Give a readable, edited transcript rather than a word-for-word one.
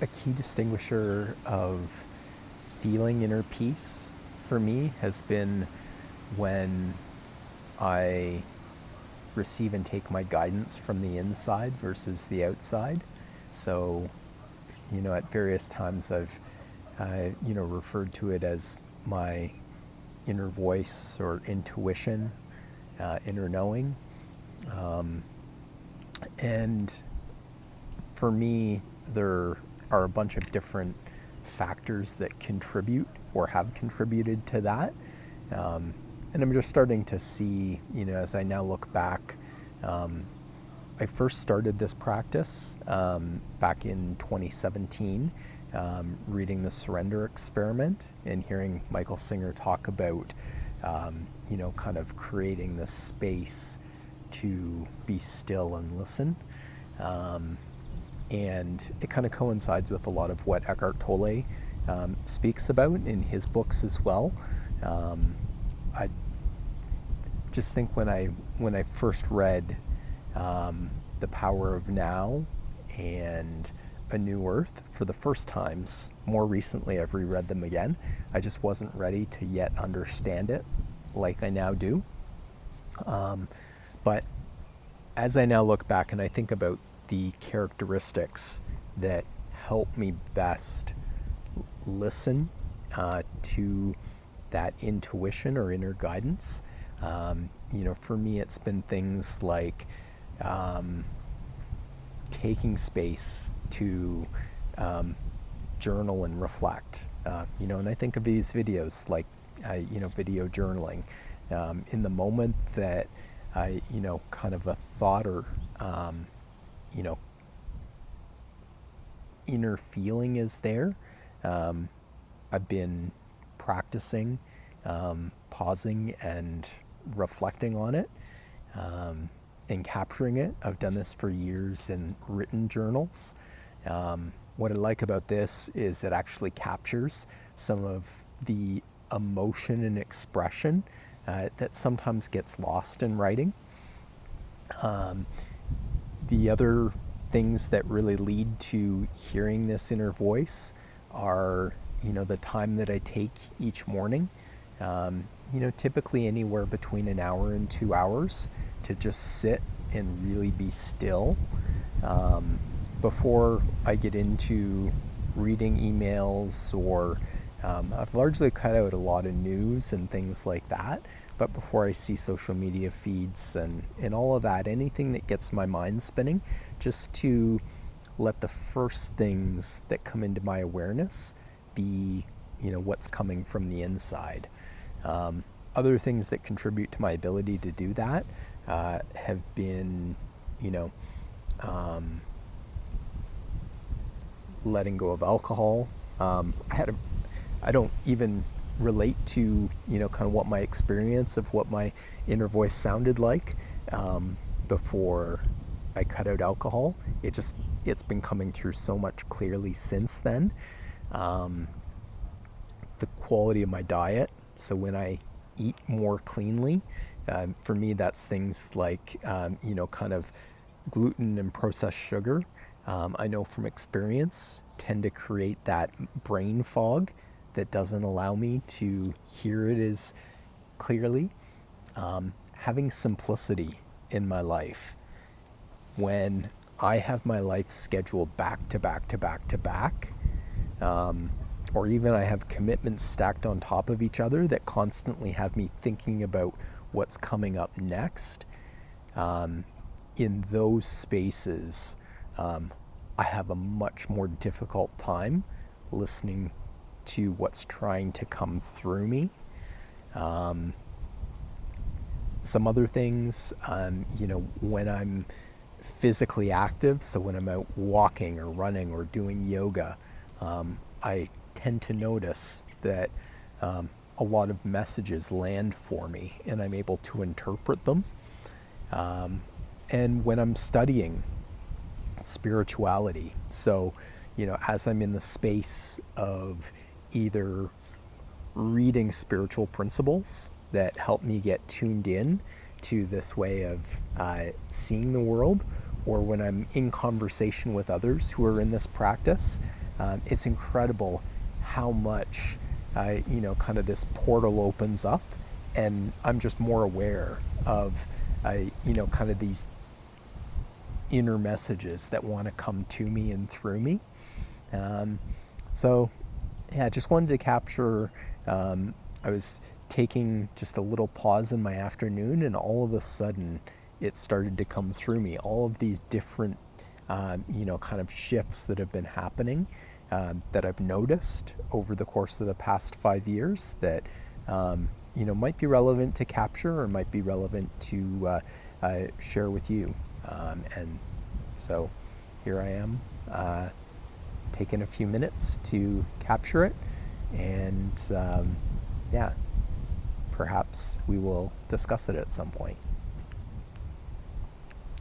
a key distinguisher of feeling inner peace for me has been when I receive and take my guidance from the inside versus the outside. So, at various times I've, referred to it as my inner voice or intuition, inner knowing. And for me, there are a bunch of different factors that contribute or have contributed to that. And I'm just starting to see, as I now look back, I first started this practice back in 2017, reading The Surrender Experiment and hearing Michael Singer talk about, kind of creating this space to be still and listen. And it kind of coincides with a lot of what Eckhart Tolle speaks about in his books as well. I just think when I first read The Power of Now and A New Earth for the first times, more recently I've reread them again, I just wasn't ready to yet understand it like I now do. But as I now look back and I think about the characteristics that help me best listen to that intuition or inner guidance, for me it's been things like taking space to journal and reflect. And I think of these videos like, video journaling. In the moment that I, kind of a thought or, inner feeling is there, I've been practicing pausing and reflecting on it and capturing it. I've done this for years in written journals. What I like about this is it actually captures some of the emotion and expression that sometimes gets lost in writing. The other things that really lead to hearing this inner voice are, the time that I take each morning. Typically anywhere between an hour and 2 hours to just sit and really be still before I get into reading emails or I've largely cut out a lot of news and things like that. But before I see social media feeds and all of that, anything that gets my mind spinning, just to let the first things that come into my awareness be, what's coming from the inside. Other things that contribute to my ability to do that have been, letting go of alcohol. I don't even relate to, kind of what my experience of what my inner voice sounded like before I cut out alcohol. It's been coming through so much clearly since then. The quality of my diet. So when I eat more cleanly, for me, that's things like, kind of gluten and processed sugar. I know from experience tend to create that brain fog that doesn't allow me to hear it as clearly. Having simplicity in my life. When I have my life scheduled back to back to back to back, or even I have commitments stacked on top of each other that constantly have me thinking about what's coming up next, in those spaces, I have a much more difficult time listening to what's trying to come through me. Some other things, when I'm physically active, so when I'm out walking or running or doing yoga, I tend to notice that a lot of messages land for me and I'm able to interpret them. And when I'm studying spirituality, so, as I'm in the space of either reading spiritual principles that help me get tuned in to this way of seeing the world, or when I'm in conversation with others who are in this practice, it's incredible how much, kind of this portal opens up, and I'm just more aware of, kind of these inner messages that want to come to me and through me. Um, so, yeah, I just wanted to capture. I was taking just a little pause in my afternoon, and all of a sudden, it started to come through me. All of these different, kind of shifts that have been happening that I've noticed over the course of the past 5 years that, might be relevant to capture or might be relevant to share with you. And so here I am, taking a few minutes to capture it. And yeah, perhaps we will discuss it at some point.